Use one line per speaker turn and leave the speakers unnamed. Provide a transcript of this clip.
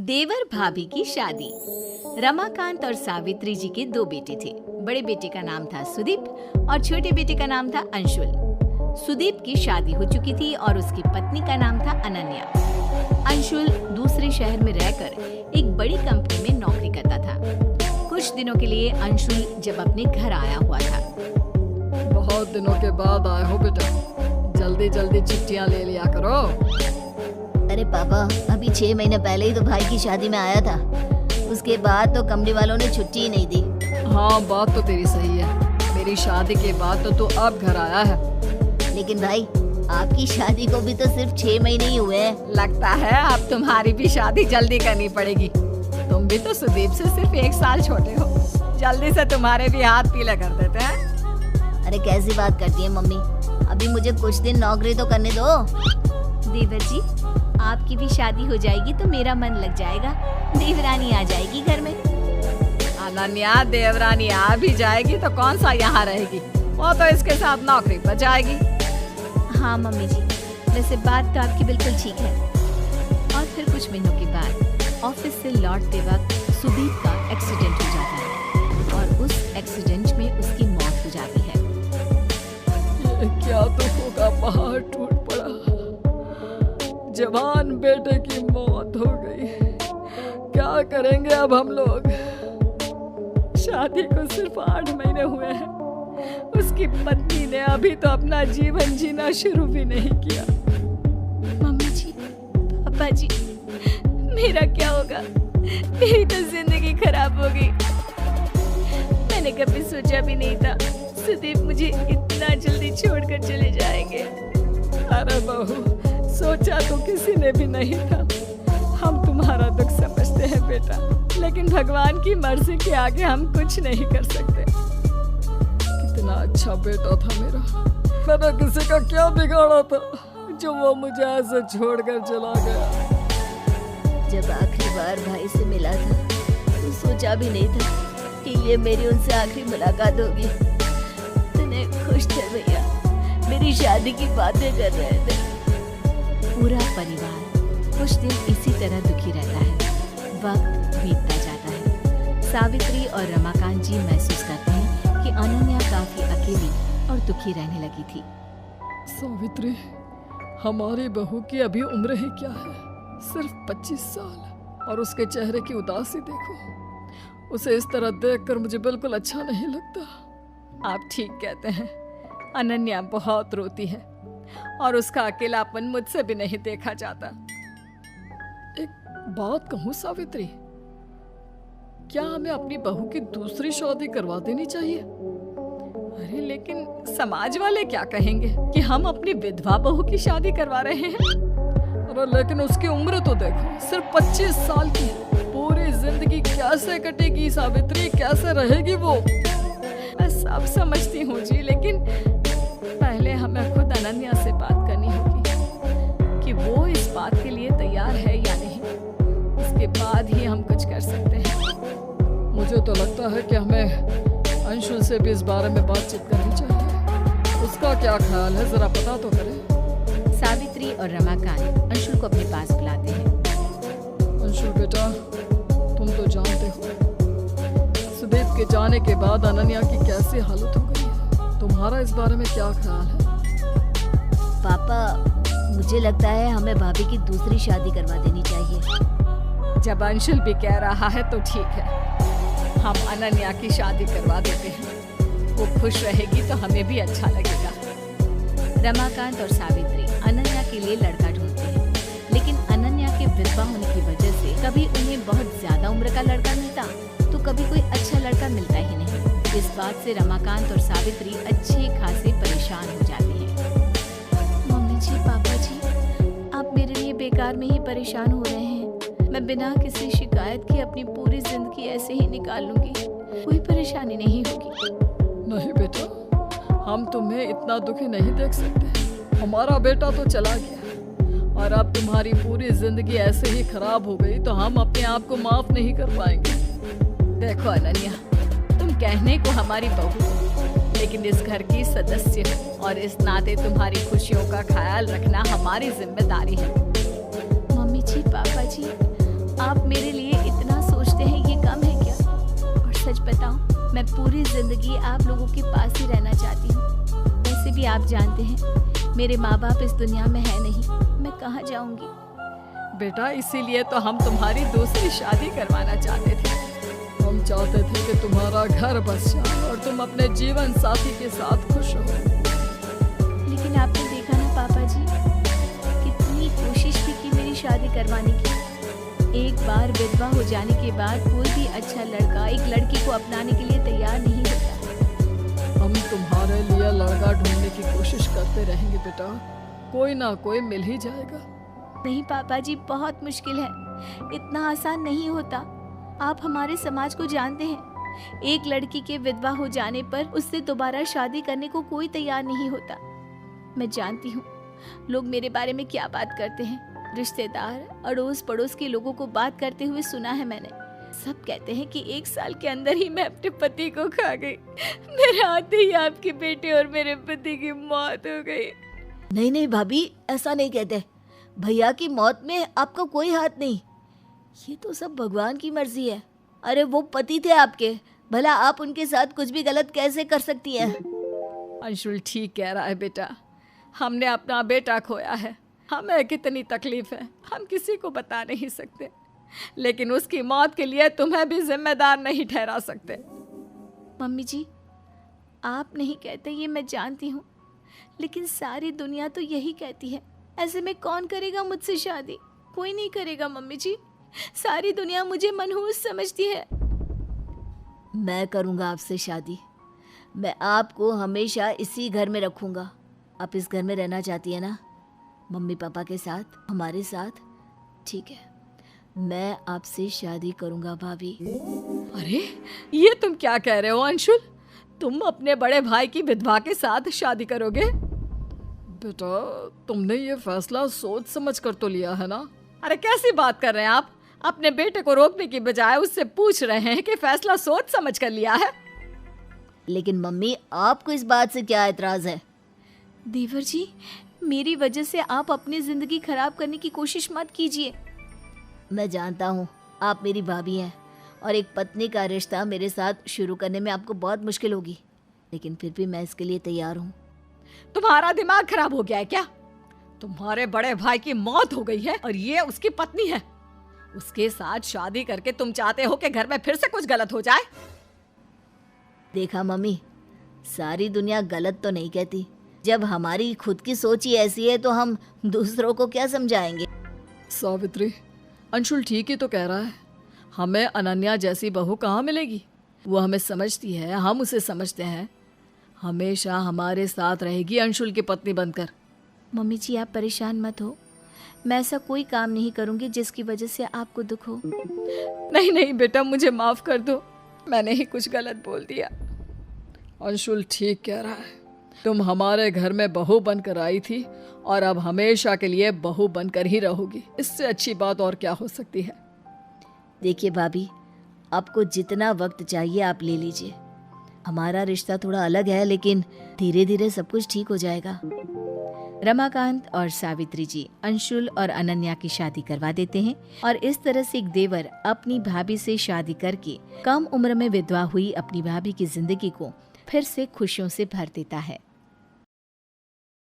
देवर भाभी की शादी। रमाकांत और सावित्री जी के दो बेटे थे। बड़े बेटे का नाम था सुदीप और छोटे बेटे का नाम था अंशुल। सुदीप की शादी हो चुकी थी और उसकी पत्नी का नाम था अनन्या। अंशुल दूसरे शहर में रहकर एक बड़ी कंपनी में नौकरी करता था। कुछ दिनों के लिए अंशुल जब अपने घर आया हुआ था।
बहुत दिनों के बाद आए हो बेटा, जल्दी जल्दी छुट्टियां ले लिया करो।
अरे पापा, अभी 6 महीने पहले ही तो भाई की शादी में आया था। उसके बाद तो कंपनी वालों ने छुट्टी ही नहीं दी।
हाँ, बात तो तेरी सही है। मेरी शादी के बाद तो तू अब घर आया है।
लेकिन भाई, आपकी शादी को भी तो सिर्फ 6 महीने ही हुए हैं।
लगता है अब तुम्हारी भी शादी जल्दी करनी पड़ेगी। तुम भी तो सुदीप से सिर्फ 1 साल छोटे हो। जल्दी से तुम्हारे भी हाथ पीले कर देते हैं।
अरे कैसी बात करती है मम्मी, अभी मुझे कुछ दिन नौकरी तो करने दो।
देवर जी, आपकी भी शादी हो जाएगी तो मेरा मन लग जाएगा। देवरानी आ जाएगी घर में। अनन्या देवरानी आ भी जाएगी तो कौन सा यहाँ रहेगी, वो तो इसके साथ नौकरी पर जाएगी। हाँ मम्मी जी, वैसे बात तो आपकी बिल्कुल ठीक है। और फिर कुछ महीनों के बाद ऑफिस से लौटते वक्त सुदीप का एक्सीडेंट हो जाता है और उस एक्सीडेंट में उसकी मौत हो जाती है।
ये क्या दुखों का पहाड़ टूट पड़ा। जवान बेटे की मौत हो गई। क्या करेंगे अब हम लोग। शादी को सिर्फ 8 महीने हुए हैं। उसकी पत्नी ने अभी तो अपना जीवन जीना शुरू भी नहीं किया।
मम्मी जी, पापा जी, मेरा क्या होगा। मेरी तो जिंदगी खराब हो गई। मैंने कभी सोचा भी नहीं था सुदीप मुझे इतना जल्दी छोड़कर चले जाएंगे।
अरे बहू, सोचा तो किसी ने भी नहीं था। हम तुम्हारा दुख समझते हैं बेटा, लेकिन भगवान की मर्जी के आगे हम कुछ नहीं कर सकते। कितना अच्छा बेटा था मेरा। मैंने किसी का क्या बिगाड़ा था जो वो मुझे ऐसे छोड़कर चला गया।
जब आखिरी बार भाई से मिला था तो सोचा भी नहीं था कि ये मेरी उनसे आखिरी मुलाकात होगी। इतने खुश थे भैया, मेरी शादी की बातें कर रहे थे।
पूरा परिवार कुछ दिन इसी तरह दुखी रहता है। वक्त बीतता जाता है। सावित्री और रमाकांत जी महसूस करते हैं कि अनन्या काफी अकेली और दुखी रहने लगी थी।
सावित्री, हमारी बहू की अभी उम्र ही क्या है, सिर्फ 25 साल, और उसके चेहरे की उदासी देखो। उसे इस तरह देखकर मुझे बिल्कुल अच्छा नहीं लगता।
आप ठीक कहते हैं। अनन्या बहुत रोती है और उसका अकेलापन मुझसे भी नहीं देखा जाता।
एक बात कहूं सावित्री, क्या हमें अपनी बहू की दूसरी शादी करवा देनी चाहिए?
अरे लेकिन समाज वाले क्या कहेंगे कि हम अपनी विधवा बहू की शादी करवा रहे हैं।
अरे लेकिन उसकी उम्र तो देखो, सिर्फ 25 साल की है। पूरी जिंदगी कैसे कटेगी सावित्री, कैसे रहेगी वो?
मैं सब समझती हूँ जी, लेकिन पहले हमें खुद अनन्या से बात करनी होगी कि वो इस बात के लिए तैयार है या नहीं। इसके बाद ही हम कुछ कर सकते हैं।
मुझे तो लगता है कि हमें अंशुल से भी इस बारे में बातचीत करनी चाहिए। उसका क्या ख्याल है, जरा पता तो करें।
सावित्री और रमाकांत अंशुल को अपने पास बुलाते हैं।
अंशुल बेटा, तुम तो जानते हो सुदीप के जाने के बाद अनन्या की कैसी हालत हो गई है। तुम्हारा इस बारे में क्या ख्याल है?
पापा, मुझे लगता है हमें भाभी की दूसरी शादी करवा देनी चाहिए।
जब अंशुल भी कह रहा है तो ठीक है, हम अनन्या की शादी करवा देते हैं। वो खुश रहेगी तो हमें भी अच्छा लगेगा। रमाकांत और सावित्री अनन्या के लिए लड़का ढूंढते हैं, लेकिन अनन्या के विधवा होने की वजह से कभी उन्हें बहुत ज्यादा उम्र का लड़का मिलता तो कभी कोई अच्छा लड़का मिलता ही नहीं। इस बात से रमाकांत और सावित्री अच्छे खासे परेशान हो जाते हैं। मम्मी जी, पापा जी, आप मेरे लिए बेकार में ही परेशान हो रहे हैं। मैं बिना किसी शिकायत के अपनी पूरी जिंदगी ऐसे ही निकाल लूंगी। कोई परेशानी नहीं होगी।
नहीं बेटा, हम तुम्हें इतना दुखी नहीं देख सकते। हमारा बेटा तो चला गया और अब तुम्हारी पूरी जिंदगी ऐसे ही खराब हो गई तो हम अपने आप को माफ नहीं कर पाएंगे।
देखो अनन्या, तुम कहने को हमारी बहू हो, लेकिन इस घर की सदस्य हो और इस नाते तुम्हारी खुशियों का ख्याल रखना हमारी जिम्मेदारी है। मम्मी जी, पापा जी,
आप मेरे लिए इतना सोचते हैं ये कम है क्या? और सच बताऊं, मैं पूरी जिंदगी आप लोगों के पास ही रहना चाहती हूँ। वैसे भी आप जानते हैं मेरे माँ बाप इस दुनिया में है नहीं, मैं कहाँ जाऊंगी?
बेटा इसीलिए तो हम तुम्हारी दूसरी शादी करवाना चाहते थे। हम चाहते थे कि तुम्हारा घर बस जाए और तुम अपने जीवन साथी के साथ खुश हो।
लेकिन आपने देखा ना पापा जी, कितनी कोशिश की मेरी शादी करवाने की। एक बार विधवा हो जाने के बाद कोई भी अच्छा लड़का एक लड़की को अपनाने के लिए तैयार नहीं होता।
हम तुम्हारे लिए लड़का ढूंढने की कोशिश करते रहेंगे बेटा, कोई ना कोई मिल ही जाएगा।
नहीं पापा जी, बहुत मुश्किल है, इतना आसान नहीं होता। आप हमारे समाज को जानते हैं, एक लड़की के विधवा हो जाने पर उससे दोबारा शादी करने को कोई तैयार नहीं होता। मैं जानती हूँ लोग मेरे बारे में क्या बात करते हैं। रिश्तेदार, अड़ोस पड़ोस के लोगों को बात करते हुए सुना है मैंने। सब कहते हैं कि 1 साल के अंदर ही मैं अपने पति को खा गई। मेरे आते ही आपके बेटे और मेरे पति की मौत हो गई।
नहीं नहीं भाभी, ऐसा नहीं कहते। भैया की मौत में आपका कोई हाथ नहीं, ये तो सब भगवान की मर्जी है। अरे वो पति थे आपके, भला आप उनके साथ कुछ भी गलत कैसे कर सकती हैं?
अंशुल ठीक कह रहा है बेटा, हमने अपना बेटा खोया है, हमें कितनी तकलीफ है हम किसी को बता नहीं सकते, लेकिन उसकी मौत के लिए तुम्हें भी जिम्मेदार नहीं ठहरा सकते।
मम्मी जी, आप नहीं कहते ये मैं जानती हूँ, लेकिन सारी दुनिया तो यही कहती है। ऐसे में कौन करेगा मुझसे शादी? कोई नहीं करेगा मम्मी जी, सारी दुनिया मुझे मनहूस समझती है।
मैं करूँगा आपसे शादी, मैं आपको हमेशा इसी घर में रखूँगा। आप इस घर में रहना चाहती है ना, मम्मी पापा के साथ, हमारे साथ? ठीक है, मैं आपसे शादी करूँगा भाभी।
अरे ये तुम क्या कह रहे हो अंशुल, तुम अपने बड़े भाई की विधवा के साथ शादी करोगे? बेटा तुमने ये फैसला सोच समझ कर तो लिया है ना? अरे कैसी बात कर रहे हैं आप? अपने बेटे को रोकने की बजाय उससे पूछ रहे हैं कि फैसला सोच समझ कर लिया है।
लेकिन मम्मी, आपको इस बात से क्या एतराज है?
देवर जी, मेरी वजह से आप अपनी जिंदगी खराब करने की कोशिश मत कीजिए।
मैं जानता हूँ आप मेरी भाभी हैं और एक पत्नी का रिश्ता मेरे साथ शुरू करने में आपको बहुत मुश्किल होगी, लेकिन फिर भी मैं इसके लिए तैयार हूँ।
तुम्हारा दिमाग खराब हो गया है क्या? तुम्हारे बड़े भाई की मौत हो गई है और ये उसकी पत्नी है, उसके साथ शादी करके तुम चाहते हो कि घर में फिर से कुछ गलत हो जाए?
देखा मम्मी, सारी दुनिया गलत तो नहीं कहती। जब हमारी खुद की सोच ही ऐसी है तो हम दूसरों को क्या समझाएंगे?
सावित्री, अंशुल ठीक ही तो कह रहा है, हमें अनन्या जैसी बहू कहाँ मिलेगी? वो हमें समझती है, हम उसे समझते हैं, हमेशा हमारे साथ रहेगी अंशुल की पत्नी बनकर।
मम्मी जी, आप परेशान मत हो, मैं ऐसा कोई काम नहीं करूंगी जिसकी वजह से आपको दुख हो।
नहीं नहीं बेटा, मुझे माफ कर दो, मैंने ही कुछ गलत बोल दिया। अंशुल ठीक कह रहा है, तुम हमारे घर में बहू बनकर आई थी और अब हमेशा के लिए बहू बनकर ही रहोगी, इससे अच्छी बात और क्या हो सकती है?
देखिए भाभी, आपको जितना वक्त चाहिए आप ले लीजिए। हमारा रिश्ता थोड़ा अलग है, लेकिन धीरे धीरे सब कुछ ठीक हो जाएगा।
रमाकांत और सावित्री जी अंशुल और अनन्या की शादी करवा देते हैं और इस तरह से एक देवर अपनी भाभी से शादी करके कम उम्र में विधवा हुई अपनी भाभी की जिंदगी को फिर से खुशियों से भर देता है।